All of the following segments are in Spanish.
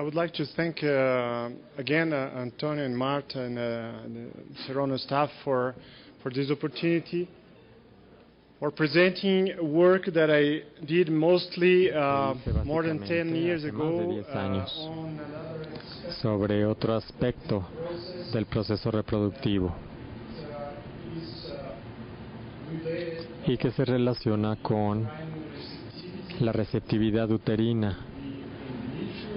I would like to thank again Antonio and Marta and the Serono staff for this opportunity, for presenting work that I did mostly more than 10 years ago sobre otro aspecto del proceso reproductivo y que se relaciona con la receptividad uterina,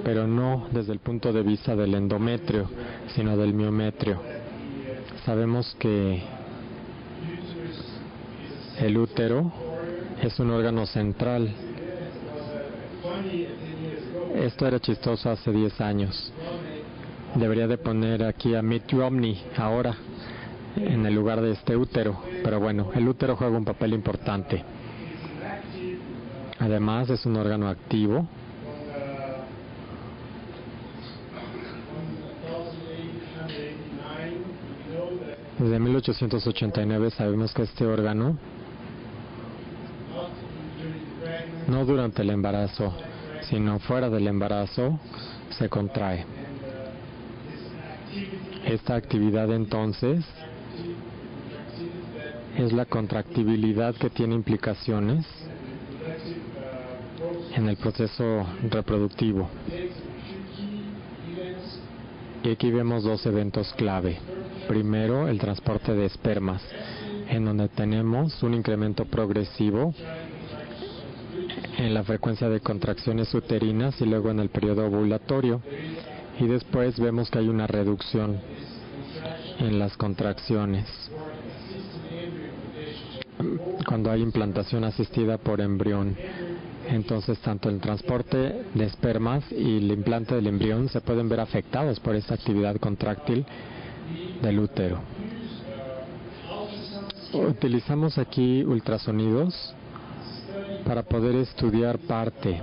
pero no desde el punto de vista del endometrio, sino del miometrio. Sabemos que el útero es un órgano central. Esto era chistoso hace 10 años. Debería de poner aquí a Mitt Romney ahora en el lugar de este útero, pero bueno, el útero juega un papel importante. Además es un órgano activo. Desde 1889 sabemos que este órgano, no durante el embarazo, sino fuera del embarazo, se contrae. Esta actividad entonces es la contractibilidad que tiene implicaciones en el proceso reproductivo. Y aquí vemos dos eventos clave. Primero, el transporte de espermas, en donde tenemos un incremento progresivo en la frecuencia de contracciones uterinas y luego en el periodo ovulatorio. Y después vemos que hay una reducción en las contracciones cuando hay implantación asistida por embrión. Entonces, tanto el transporte de espermas y el implante del embrión se pueden ver afectados por esta actividad contráctil del útero. Utilizamos aquí ultrasonidos para poder estudiar parte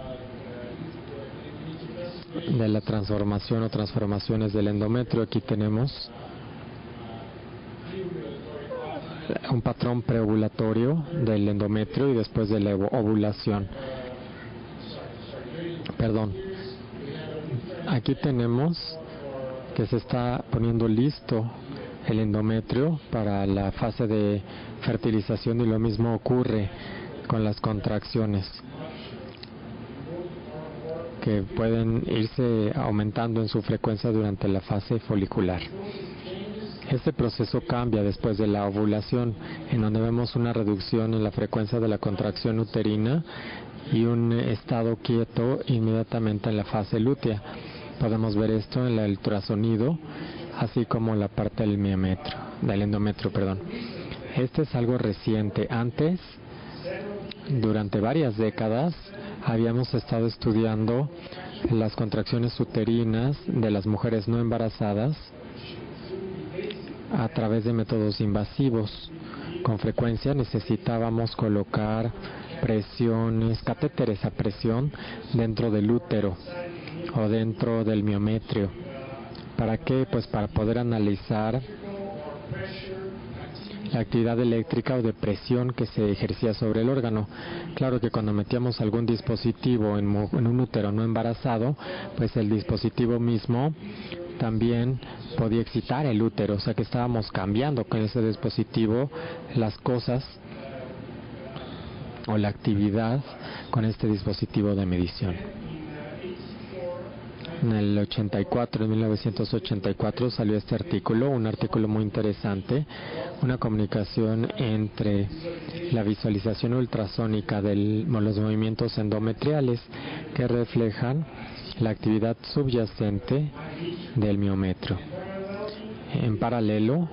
de la transformación o transformaciones del endometrio. Aquí tenemos un patrón preovulatorio del endometrio y después de la ovulación. Aquí tenemos que se está poniendo listo el endometrio para la fase de fertilización y lo mismo ocurre con las contracciones, que pueden irse aumentando en su frecuencia durante la fase folicular. Este proceso cambia después de la ovulación, en donde vemos una reducción en la frecuencia de la contracción uterina y un estado quieto inmediatamente en la fase lútea. Podemos ver esto en el ultrasonido, así como la parte del endometrio. Este es algo reciente. Antes, durante varias décadas, habíamos estado estudiando las contracciones uterinas de las mujeres no embarazadas a través de métodos invasivos. Con frecuencia necesitábamos colocar catéteres a presión dentro del útero o dentro del miometrio. ¿Para qué? Pues para poder analizar la actividad eléctrica o de presión que se ejercía sobre el órgano. Claro que cuando metíamos algún dispositivo en un útero no embarazado, pues el dispositivo mismo también podía excitar el útero, o sea que estábamos cambiando con ese dispositivo las cosas o la actividad con este dispositivo de medición. En el 1984 salió este artículo, un artículo muy interesante, una comunicación entre la visualización ultrasónica de los movimientos endometriales que reflejan la actividad subyacente del miometrio. En paralelo,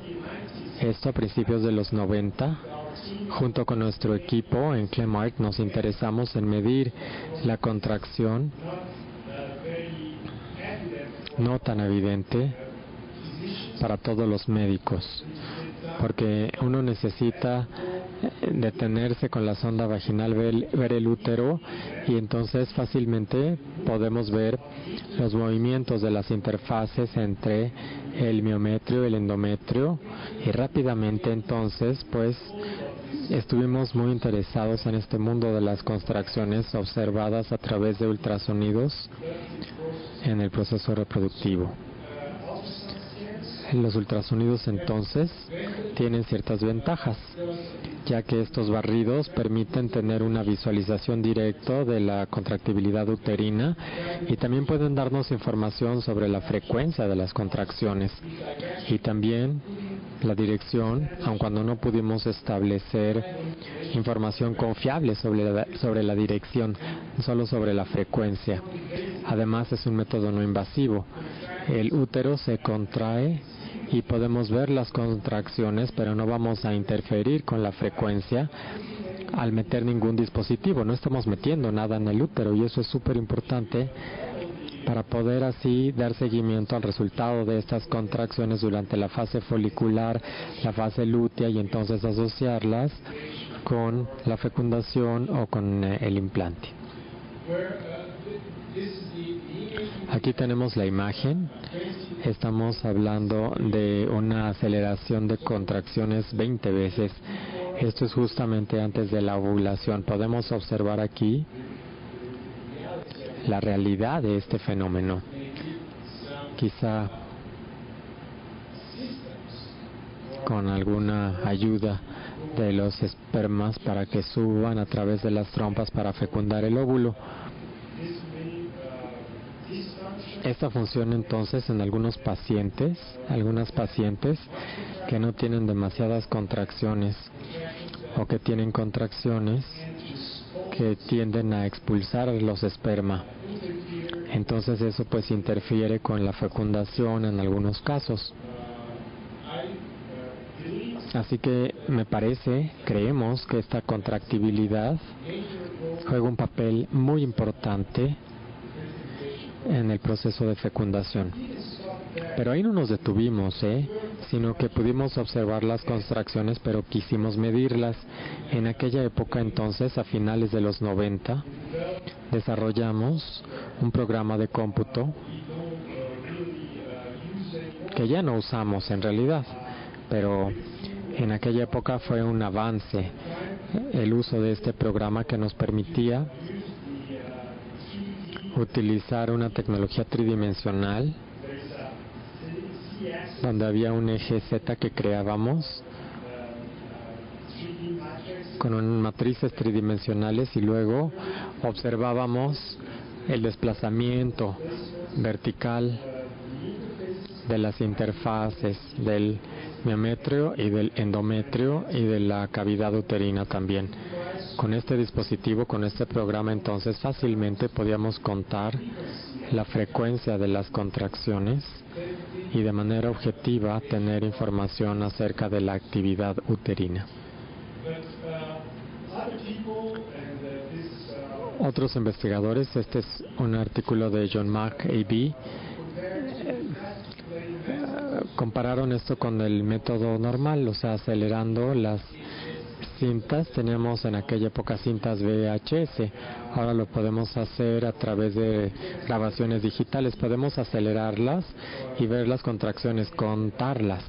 esto a principios de los 90, junto con nuestro equipo en Clemart nos interesamos en medir la contracción no tan evidente para todos los médicos, porque uno necesita detenerse con la sonda vaginal, ver el útero, y entonces fácilmente podemos ver los movimientos de las interfaces entre el miometrio y el endometrio, y rápidamente entonces pues estuvimos muy interesados en este mundo de las contracciones observadas a través de ultrasonidos en el proceso reproductivo. Los ultrasonidos entonces tienen ciertas ventajas, ya que estos barridos permiten tener una visualización directa de la contractibilidad uterina y también pueden darnos información sobre la frecuencia de las contracciones y también la dirección, aun cuando no pudimos establecer información confiable sobre la dirección, solo sobre la frecuencia. Además, es un método no invasivo. El útero se contrae y podemos ver las contracciones, pero no vamos a interferir con la frecuencia al meter ningún dispositivo. No estamos metiendo nada en el útero y eso es súper importante para poder así dar seguimiento al resultado de estas contracciones durante la fase folicular, la fase lútea, y entonces asociarlas con la fecundación o con el implante. Aquí tenemos la imagen. Estamos hablando de una aceleración de contracciones 20 veces. Esto es justamente antes de la ovulación. Podemos observar aquí la realidad de este fenómeno. Quizá con alguna ayuda de los espermas para que suban a través de las trompas para fecundar el óvulo. Esta funciona entonces en algunas pacientes que no tienen demasiadas contracciones o que tienen contracciones que tienden a expulsar los esperma. Entonces eso pues interfiere con la fecundación en algunos casos. Así que creemos que esta contractibilidad juega un papel muy importante en el proceso de fecundación. Pero ahí no nos detuvimos, sino que pudimos observar las contracciones, pero quisimos medirlas. En aquella época entonces, a finales de los 90, desarrollamos un programa de cómputo que ya no usamos en realidad, pero en aquella época fue un avance el uso de este programa que nos permitía utilizar una tecnología tridimensional donde había un eje Z que creábamos con matrices tridimensionales y luego observábamos el desplazamiento vertical de las interfaces del miometrio y del endometrio y de la cavidad uterina también. Con este dispositivo, con este programa, entonces fácilmente podíamos contar la frecuencia de las contracciones y de manera objetiva tener información acerca de la actividad uterina. Otros investigadores, este es un artículo de John Mark A.B., compararon esto con el método normal, o sea, acelerando las cintas. Teníamos en aquella época cintas VHS, ahora lo podemos hacer a través de grabaciones digitales. Podemos acelerarlas y ver las contracciones, contarlas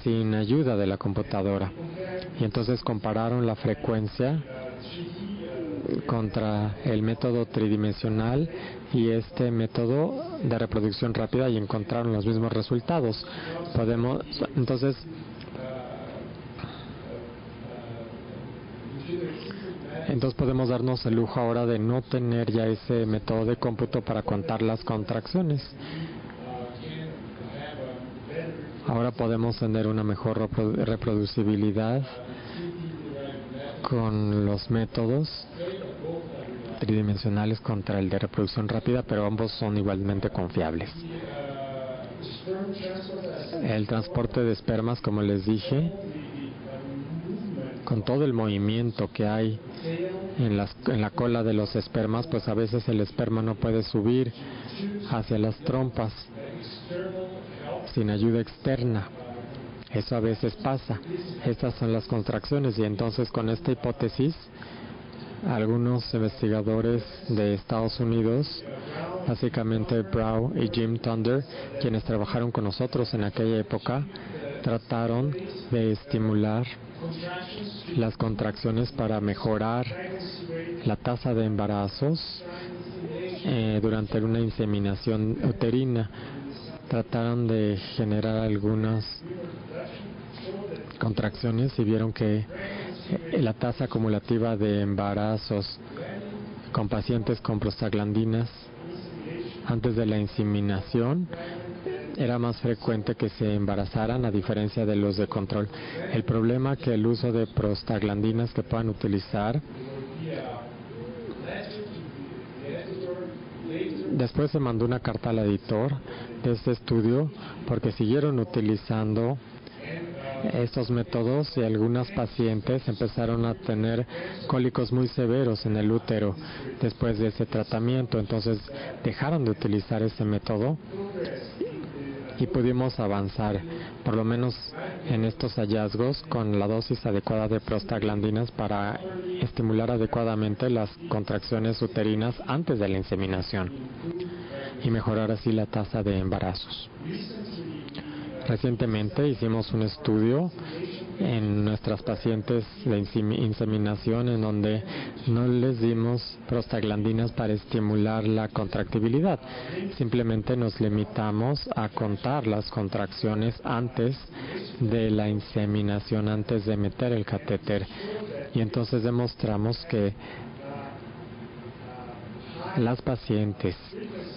sin ayuda de la computadora. Y entonces compararon la frecuencia contra el método tridimensional y este método de reproducción rápida y encontraron los mismos resultados. Entonces podemos darnos el lujo ahora de no tener ya ese método de cómputo para contar las contracciones. Ahora podemos tener una mejor reproducibilidad con los métodos tridimensionales contra el de reproducción rápida, pero ambos son igualmente confiables. El transporte de espermas, como les dije, con todo el movimiento que hay en la cola de los espermas, pues a veces el esperma no puede subir hacia las trompas sin ayuda externa. Eso a veces pasa. Estas son las contracciones y entonces con esta hipótesis algunos investigadores de Estados Unidos, básicamente Brown y Jim Thunder, quienes trabajaron con nosotros en aquella época, trataron de estimular las contracciones para mejorar la tasa de embarazos durante una inseminación uterina. Trataron de generar algunas contracciones y vieron que la tasa acumulativa de embarazos con pacientes con prostaglandinas antes de la inseminación era más frecuente que se embarazaran a diferencia de los de control. El problema que el uso de prostaglandinas que puedan utilizar, después se mandó una carta al editor de este estudio porque siguieron utilizando estos métodos y algunas pacientes empezaron a tener cólicos muy severos en el útero después de ese tratamiento. Entonces dejaron de utilizar ese método y pudimos avanzar, por lo menos en estos hallazgos, con la dosis adecuada de prostaglandinas para estimular adecuadamente las contracciones uterinas antes de la inseminación y mejorar así la tasa de embarazos. Recientemente hicimos un estudio en nuestras pacientes de inseminación en donde no les dimos prostaglandinas para estimular la contractibilidad. Simplemente nos limitamos a contar las contracciones antes de la inseminación, antes de meter el catéter. Y entonces demostramos que las pacientes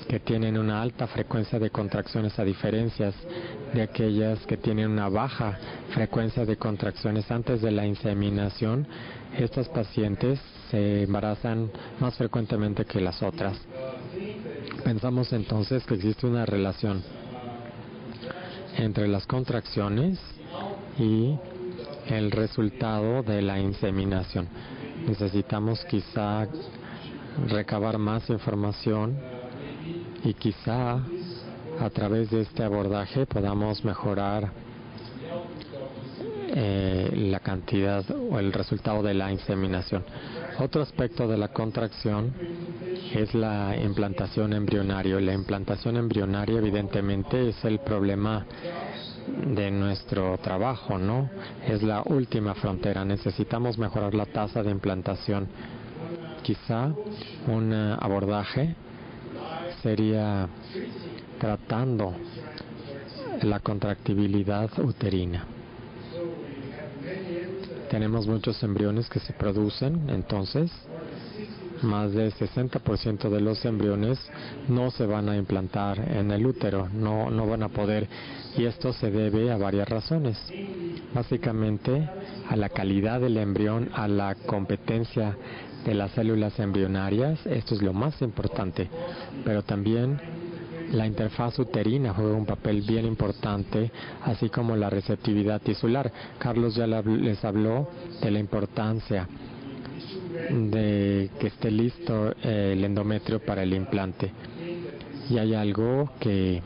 que tienen una alta frecuencia de contracciones, a diferencia de aquellas que tienen una baja frecuencia de contracciones antes de la inseminación, estas pacientes se embarazan más frecuentemente que las otras. Pensamos entonces que existe una relación entre las contracciones y el resultado de la inseminación. Necesitamos quizá recabar más información y quizá a través de este abordaje podamos mejorar la cantidad o el resultado de la inseminación. Otro aspecto de la contracción es la implantación embrionaria. La implantación embrionaria evidentemente es el problema de nuestro trabajo, ¿no? Es la última frontera. Necesitamos mejorar la tasa de implantación. Quizá un abordaje sería tratando la contractibilidad uterina. Tenemos muchos embriones que se producen, entonces más del 60% de los embriones no se van a implantar en el útero, no van a poder, y esto se debe a varias razones. Básicamente a la calidad del embrión, a la competencia de las células embrionarias, esto es lo más importante, pero también la interfaz uterina juega un papel bien importante, así como la receptividad tisular. Carlos ya les habló de la importancia de que esté listo el endometrio para el implante. Y hay algo que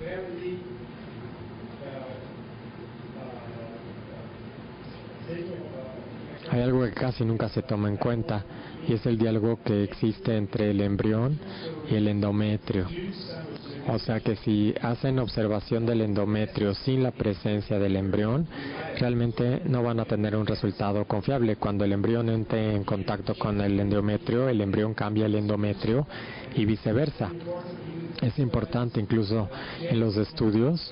casi nunca se toma en cuenta, y es el diálogo que existe entre el embrión y el endometrio. O sea que si hacen observación del endometrio sin la presencia del embrión, realmente no van a tener un resultado confiable. Cuando el embrión entre en contacto con el endometrio, el embrión cambia el endometrio y viceversa. Es importante incluso en los estudios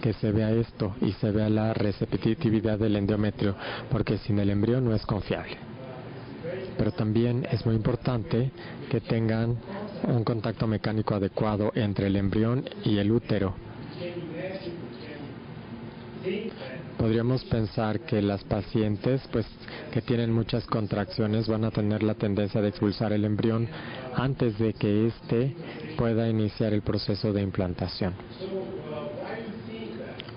que se vea esto y se vea la receptividad del endometrio, porque sin el embrión no es confiable. Pero también es muy importante que tengan un contacto mecánico adecuado entre el embrión y el útero. Podríamos pensar que las pacientes que tienen muchas contracciones van a tener la tendencia de expulsar el embrión antes de que éste pueda iniciar el proceso de implantación.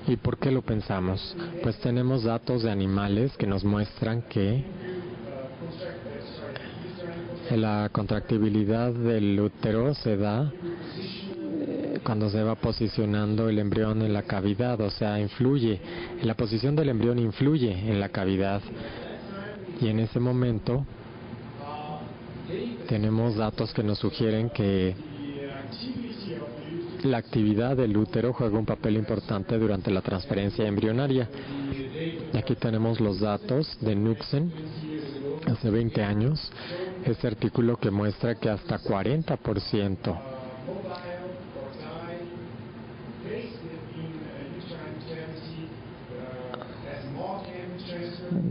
¿Y por qué lo pensamos? Pues tenemos datos de animales que nos muestran que la contractibilidad del útero se da cuando se va posicionando el embrión en la cavidad, o sea, influye. La posición del embrión influye en la cavidad. Y en ese momento tenemos datos que nos sugieren que la actividad del útero juega un papel importante durante la transferencia embrionaria. Aquí tenemos los datos de Knutzen hace 20 años. Este artículo que muestra que hasta 40%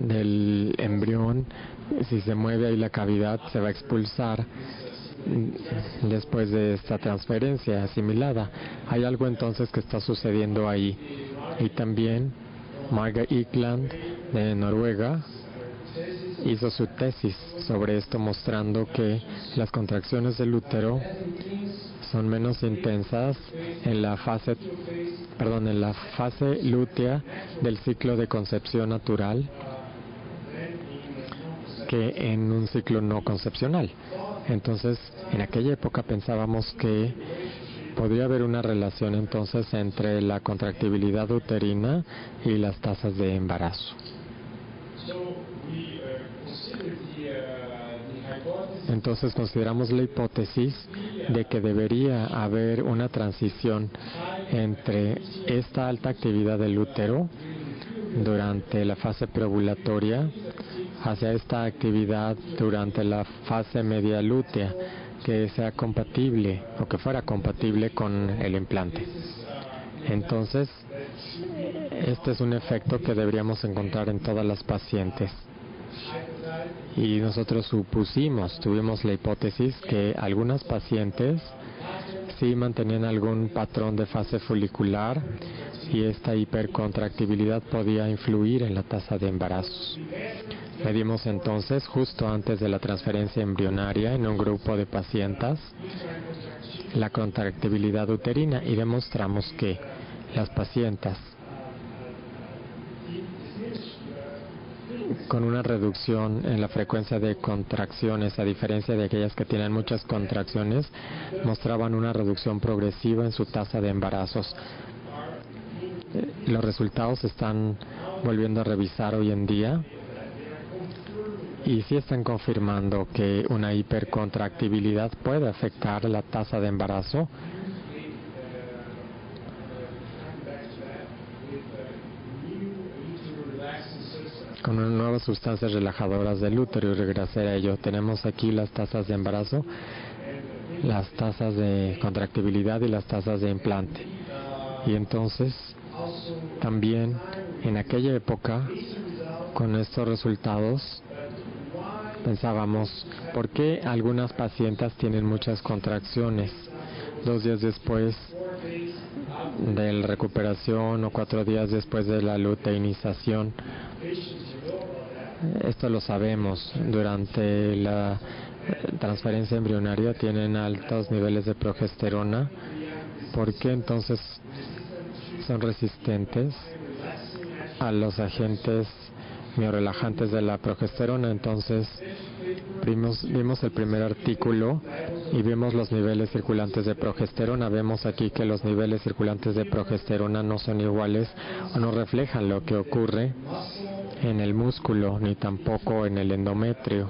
del embrión, si se mueve ahí la cavidad, se va a expulsar después de esta transferencia asimilada. Hay algo entonces que está sucediendo ahí. Y también Marga Ikland de Noruega hizo su tesis sobre esto, mostrando que las contracciones del útero son menos intensas en la fase lútea del ciclo de concepción natural que en un ciclo no concepcional. Entonces, en aquella época pensábamos que podría haber una relación entonces entre la contractibilidad uterina y las tasas de embarazo. Entonces consideramos la hipótesis de que debería haber una transición entre esta alta actividad del útero durante la fase preovulatoria hacia esta actividad durante la fase media lútea, que sea compatible o que fuera compatible con el implante. Entonces, este es un efecto que deberíamos encontrar en todas las pacientes. Y nosotros tuvimos la hipótesis que algunas pacientes sí mantenían algún patrón de fase folicular y esta hipercontractibilidad podía influir en la tasa de embarazos. Medimos entonces, justo antes de la transferencia embrionaria en un grupo de pacientes, la contractibilidad uterina y demostramos que las pacientes con una reducción en la frecuencia de contracciones, a diferencia de aquellas que tienen muchas contracciones, mostraban una reducción progresiva en su tasa de embarazos. Los resultados se están volviendo a revisar hoy en día y sí están confirmando que una hipercontractibilidad puede afectar la tasa de embarazo. Con nuevas sustancias relajadoras del útero, y regresar a ello. Tenemos aquí las tasas de embarazo, las tasas de contractibilidad y las tasas de implante. Y entonces, también en aquella época, con estos resultados, pensábamos, ¿por qué algunas pacientes tienen muchas contracciones 2 días después de la recuperación o 4 días después de la luteinización? Esto lo sabemos. Durante la transferencia embrionaria tienen altos niveles de progesterona. ¿Por qué entonces son resistentes a los agentes miorelajantes de la progesterona? Entonces vimos el primer artículo y vimos los niveles circulantes de progesterona. Vemos aquí que los niveles circulantes de progesterona no son iguales o no reflejan lo que ocurre en el músculo ni tampoco en el endometrio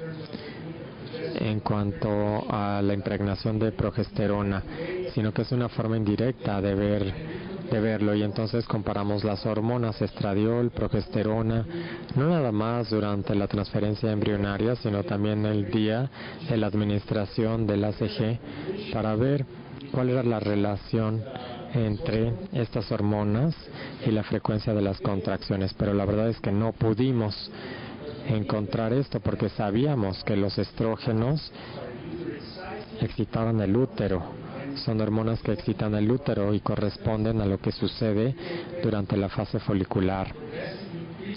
en cuanto a la impregnación de progesterona, sino que es una forma indirecta de verlo. Y entonces comparamos las hormonas estradiol, progesterona, no nada más durante la transferencia embrionaria, sino también el día de la administración del ACG, para ver cuál era la relación entre estas hormonas y la frecuencia de las contracciones. Pero la verdad es que no pudimos encontrar esto porque sabíamos que los estrógenos excitaban el útero. Son hormonas que excitan el útero y corresponden a lo que sucede durante la fase folicular,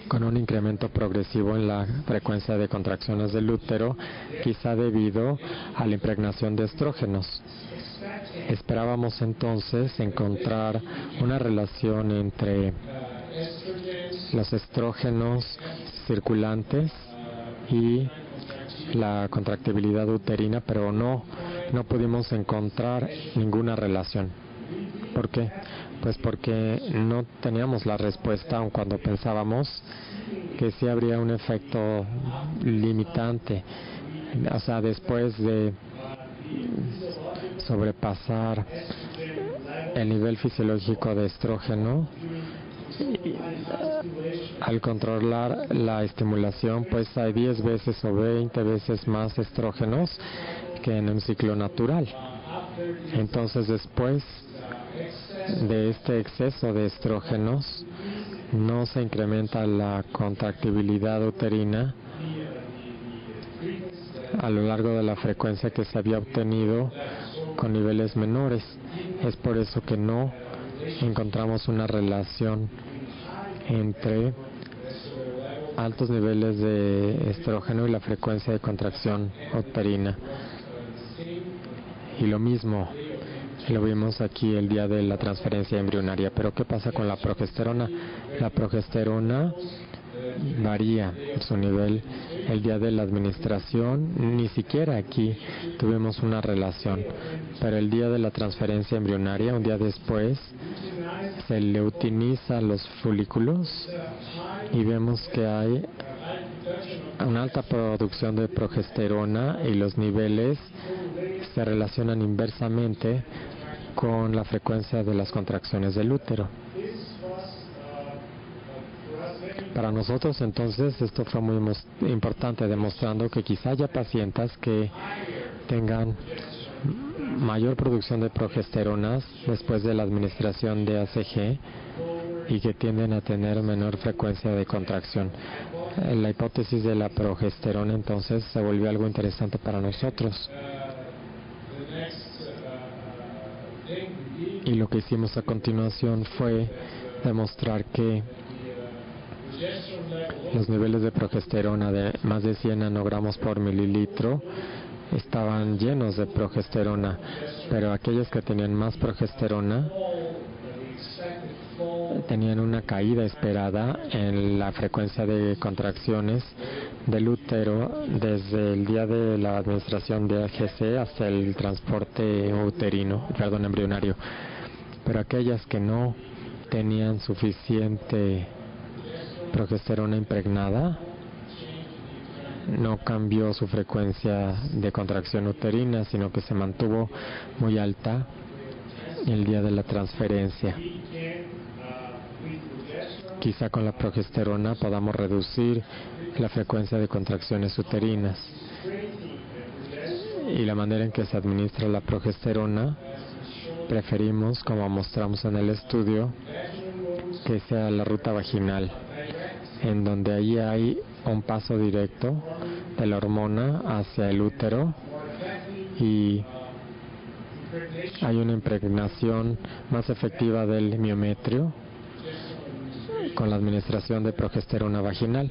con un incremento progresivo en la frecuencia de contracciones del útero, quizá debido a la impregnación de estrógenos. Esperábamos entonces encontrar una relación entre los estrógenos circulantes y la contractibilidad uterina, pero no pudimos encontrar ninguna relación. ¿Por qué? Pues porque no teníamos la respuesta, aun cuando pensábamos que sí habría un efecto limitante. O sea, después de sobrepasar el nivel fisiológico de estrógeno. Al controlar la estimulación, pues hay 10 veces o 20 veces más estrógenos que en un ciclo natural. Entonces, después de este exceso de estrógenos, no se incrementa la contractibilidad uterina a lo largo de la frecuencia que se había obtenido con niveles menores. Es por eso que no encontramos una relación entre altos niveles de estrógeno y la frecuencia de contracción uterina. Y lo mismo lo vimos aquí el día de la transferencia embrionaria. Pero ¿qué pasa con la progesterona? La progesterona varía su nivel el día de la administración. Ni siquiera aquí tuvimos una relación, pero el día de la transferencia embrionaria, un día después, se leutiniza los folículos y vemos que hay una alta producción de progesterona y los niveles se relacionan inversamente con la frecuencia de las contracciones del útero. Para nosotros, entonces, esto fue muy importante, demostrando que quizá haya pacientes que tengan mayor producción de progesteronas después de la administración de ACG y que tienden a tener menor frecuencia de contracción. La hipótesis de la progesterona, entonces, se volvió algo interesante para nosotros. Y lo que hicimos a continuación fue demostrar que los niveles de progesterona de más de 100 nanogramos por mililitro estaban llenos de progesterona, pero aquellos que tenían más progesterona tenían una caída esperada en la frecuencia de contracciones del útero desde el día de la administración de AGC hasta el transporte embrionario. Pero aquellas que no tenían suficiente progesterona impregnada, no cambió su frecuencia de contracción uterina, sino que se mantuvo muy alta el día de la transferencia. Quizá con la progesterona podamos reducir la frecuencia de contracciones uterinas. Y la manera en que se administra la progesterona, preferimos, como mostramos en el estudio, que sea la ruta vaginal, en donde ahí hay un paso directo de la hormona hacia el útero y hay una impregnación más efectiva del miometrio con la administración de progesterona vaginal.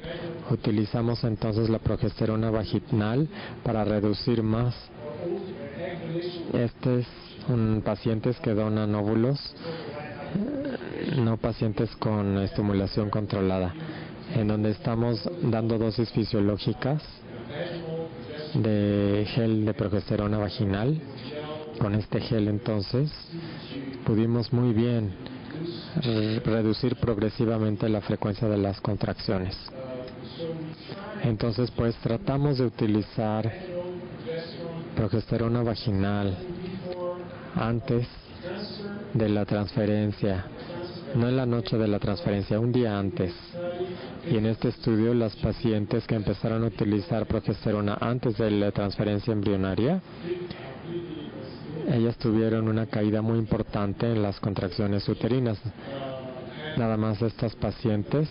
Utilizamos entonces la progesterona vaginal para reducir más. Este es pacientes que donan óvulos, no pacientes con estimulación controlada, en donde estamos dando dosis fisiológicas de gel de progesterona vaginal. Con este gel entonces pudimos muy bien reducir progresivamente la frecuencia de las contracciones. Entonces, pues tratamos de utilizar progesterona vaginal antes de la transferencia, no en la noche de la transferencia, un día antes. Y en este estudio, las pacientes que empezaron a utilizar progesterona antes de la transferencia embrionaria, ellas tuvieron una caída muy importante en las contracciones uterinas. Nada más estas pacientes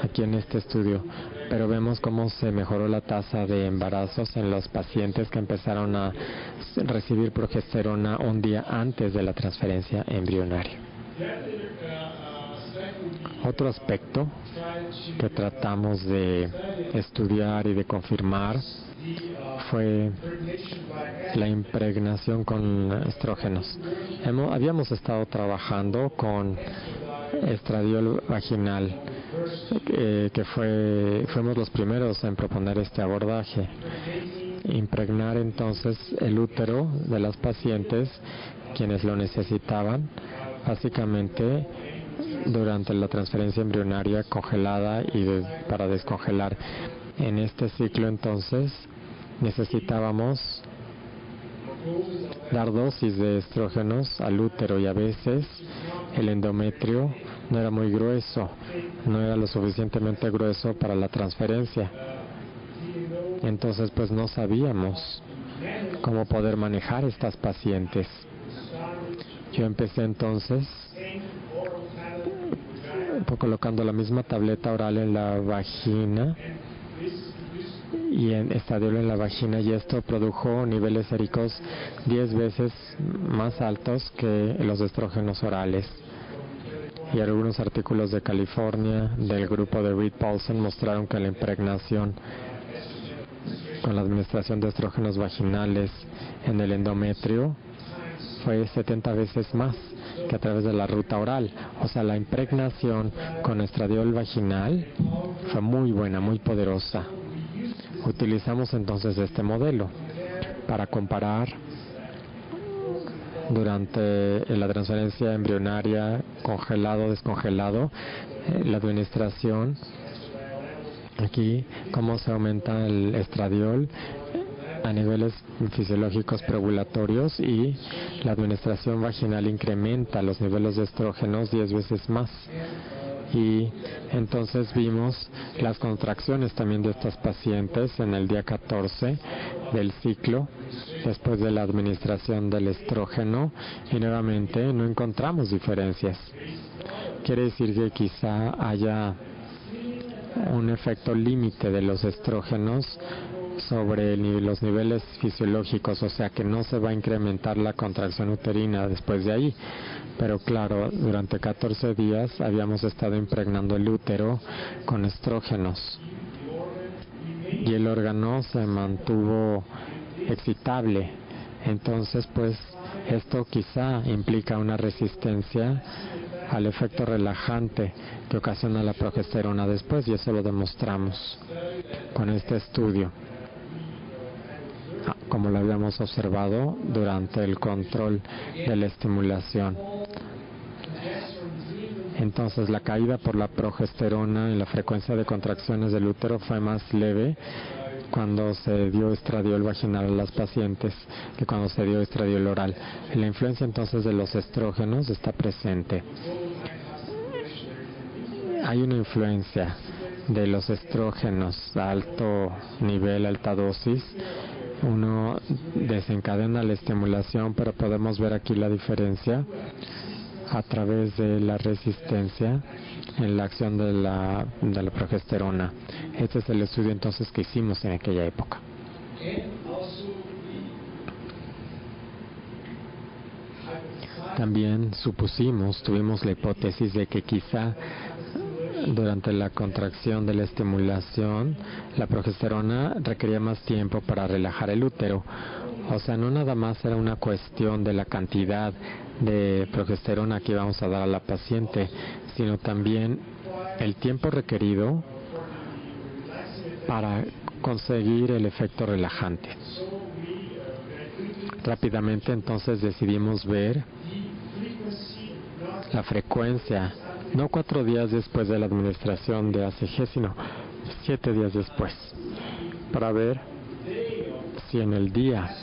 aquí en este estudio, pero vemos cómo se mejoró la tasa de embarazos en los pacientes que empezaron a recibir progesterona un día antes de la transferencia embrionaria. Otro aspecto que tratamos de estudiar y de confirmar fue la impregnación con estrógenos. Habíamos estado trabajando con estradiol vaginal, fuimos los primeros en proponer este abordaje. Impregnar entonces el útero de las pacientes, quienes lo necesitaban, básicamente durante la transferencia embrionaria congelada y para descongelar. En este ciclo entonces necesitábamos dar dosis de estrógenos al útero, y a veces el endometrio no era muy grueso, no era lo suficientemente grueso para la transferencia. Entonces pues no sabíamos cómo poder manejar estas pacientes. Yo empecé entonces colocando la misma tableta oral en la vagina y en estradiol en la vagina, y esto produjo niveles séricos 10 veces más altos que los estrógenos orales. Y algunos artículos de California del grupo de Reed Paulson mostraron que la impregnación con la administración de estrógenos vaginales en el endometrio fue 70 veces más que a través de la ruta oral. O sea, la impregnación con estradiol vaginal fue muy buena, muy poderosa. Utilizamos entonces este modelo para comparar durante la transferencia embrionaria, congelado, descongelado, la administración, aquí cómo se aumenta el estradiol a niveles fisiológicos preovulatorios, y la administración vaginal incrementa los niveles de estrógenos 10 veces más. Y entonces vimos las contracciones también de estas pacientes en el día 14 del ciclo después de la administración del estrógeno, y nuevamente no encontramos diferencias. Quiere decir que quizá haya un efecto límite de los estrógenos sobre los niveles fisiológicos, o sea que no se va a incrementar la contracción uterina después de ahí. Pero claro, durante 14 días habíamos estado impregnando el útero con estrógenos y el órgano se mantuvo excitable. Entonces pues esto quizá implica una resistencia al efecto relajante que ocasiona la progesterona después, y eso lo demostramos con este estudio, como lo habíamos observado durante el control de la estimulación. Entonces la caída por la progesterona en la frecuencia de contracciones del útero fue más leve cuando se dio estradiol vaginal a las pacientes que cuando se dio estradiol oral. La influencia entonces de los estrógenos está presente. Hay una influencia de los estrógenos a alto nivel, alta dosis. Uno desencadena la estimulación, pero podemos ver aquí la diferencia a través de la resistencia en la acción de la progesterona. Este es el estudio entonces que hicimos en aquella época. También tuvimos la hipótesis de que quizá durante la contracción de la estimulación, la progesterona requería más tiempo para relajar el útero. O sea, no nada más era una cuestión de la cantidad de progesterona que íbamos a dar a la paciente, sino también el tiempo requerido para conseguir el efecto relajante. Rápidamente entonces decidimos ver la frecuencia, no 4 días después de la administración de ACG, sino 7 días después, para ver si en el día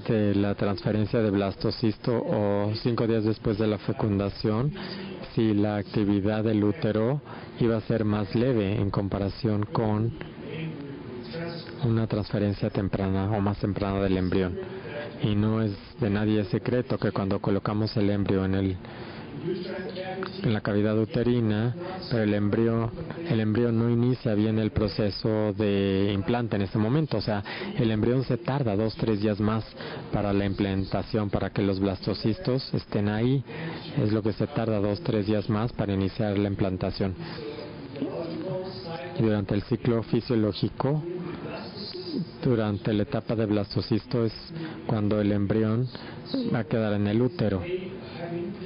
de la transferencia de blastocisto o 5 días después de la fecundación, si la actividad del útero iba a ser más leve en comparación con una transferencia temprana o más temprana del embrión. Y no es de nadie secreto que cuando colocamos el embrión en la cavidad uterina, pero el embrión no inicia bien el proceso de implante en ese momento. O sea, el embrión se tarda 2-3 días más para la implantación, para que los blastocistos estén ahí. Es lo que se tarda 2-3 días más para iniciar la implantación. Y durante el ciclo fisiológico, durante la etapa de blastocisto, es cuando el embrión va a quedar en el útero.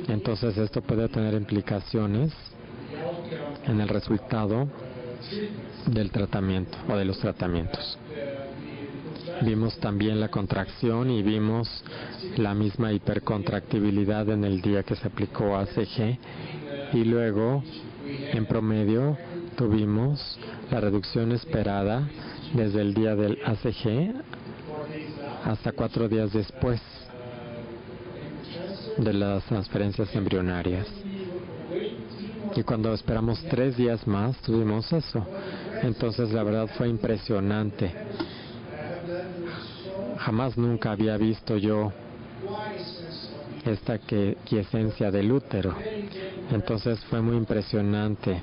Entonces esto puede tener implicaciones en el resultado del tratamiento o de los tratamientos. Vimos también la contracción y vimos la misma hipercontractibilidad en el día que se aplicó ACG, y luego en promedio tuvimos la reducción esperada desde el día del ACG hasta 4 días después de las transferencias embrionarias. Y cuando esperamos 3 días más, tuvimos eso. Entonces, la verdad fue impresionante. Jamás nunca había visto yo esta quiesencia del útero. Entonces fue muy impresionante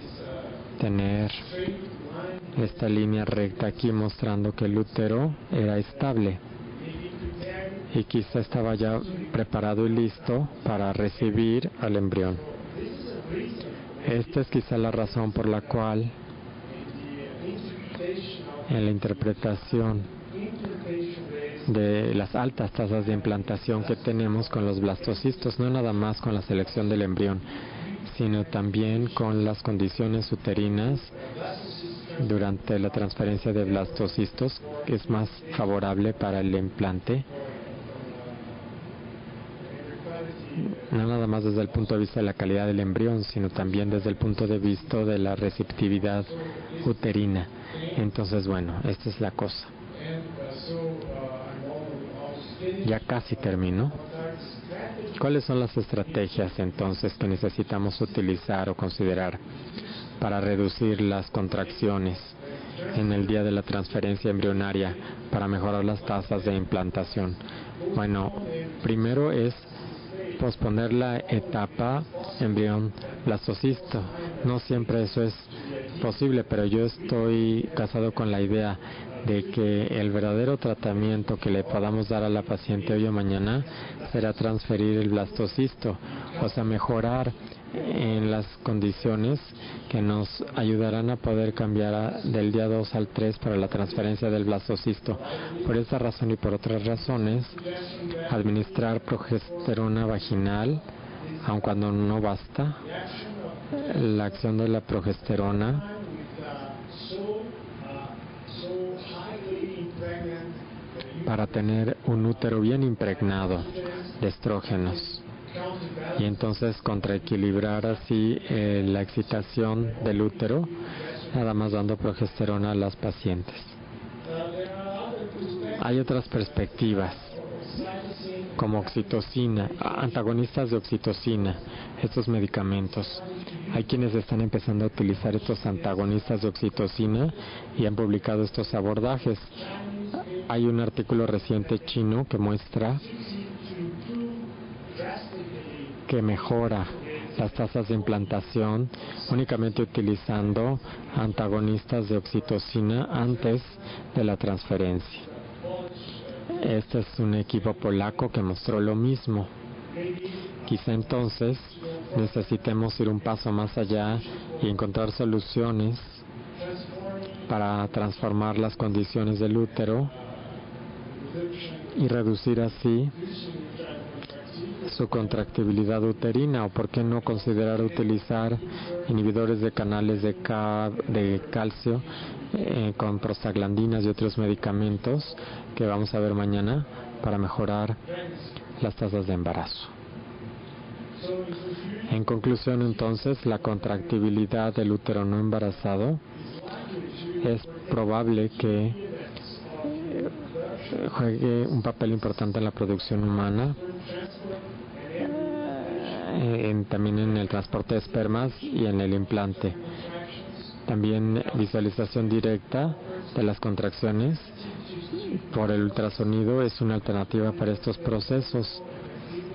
tener esta línea recta aquí mostrando que el útero era estable y quizá estaba ya preparado y listo para recibir al embrión. Esta es quizá la razón por la cual en la interpretación de las altas tasas de implantación que tenemos con los blastocistos, no nada más con la selección del embrión, sino también con las condiciones uterinas durante la transferencia de blastocistos, que es más favorable para el implante, no nada más desde el punto de vista de la calidad del embrión, sino también desde el punto de vista de la receptividad uterina. Entonces, bueno, esta es la cosa. Ya casi termino. ¿Cuáles son las estrategias entonces que necesitamos utilizar o considerar para reducir las contracciones en el día de la transferencia embrionaria para mejorar las tasas de implantación? Bueno, primero es posponer la etapa embrión blastocisto. No siempre eso es posible, pero yo estoy casado con la idea de que el verdadero tratamiento que le podamos dar a la paciente hoy o mañana será transferir el blastocisto, o sea, mejorar en las condiciones que nos ayudarán a poder cambiar del día 2 al 3 para la transferencia del blastocisto. Por esta razón y por otras razones, administrar progesterona vaginal, aun cuando no basta, la acción de la progesterona para tener un útero bien impregnado de estrógenos y entonces contraequilibrar así la excitación del útero, nada más dando progesterona a las pacientes. Hay otras perspectivas como oxitocina, antagonistas de oxitocina, estos medicamentos. Hay quienes están empezando a utilizar estos antagonistas de oxitocina y han publicado estos abordajes. Hay un artículo reciente chino que muestra que mejora las tasas de implantación únicamente utilizando antagonistas de oxitocina antes de la transferencia. Este es un equipo polaco que mostró lo mismo. Quizá entonces necesitemos ir un paso más allá y encontrar soluciones para transformar las condiciones del útero y reducir así su contractibilidad uterina, o por qué no considerar utilizar inhibidores de canales de calcio con prostaglandinas y otros medicamentos que vamos a ver mañana para mejorar las tasas de embarazo. En conclusión, entonces, la contractibilidad del útero no embarazado es probable que juegue un papel importante en la producción humana, también en el transporte de espermas y en el implante. También visualización directa de las contracciones por el ultrasonido es una alternativa para estos procesos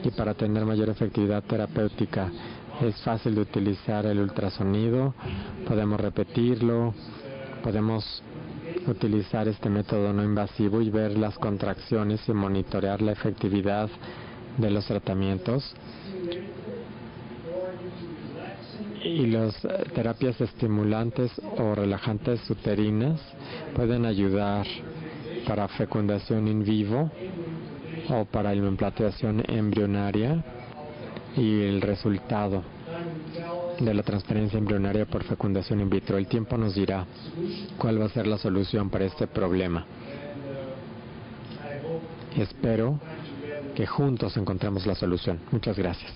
y para tener mayor efectividad terapéutica. Es fácil de utilizar el ultrasonido, podemos repetirlo, podemos utilizar este método no invasivo y ver las contracciones y monitorear la efectividad de los tratamientos. Y las terapias estimulantes o relajantes uterinas pueden ayudar para fecundación in vivo o para la implantación embrionaria y el resultado de la transferencia embrionaria por fecundación in vitro. El tiempo nos dirá cuál va a ser la solución para este problema. Espero que juntos encontremos la solución. Muchas gracias.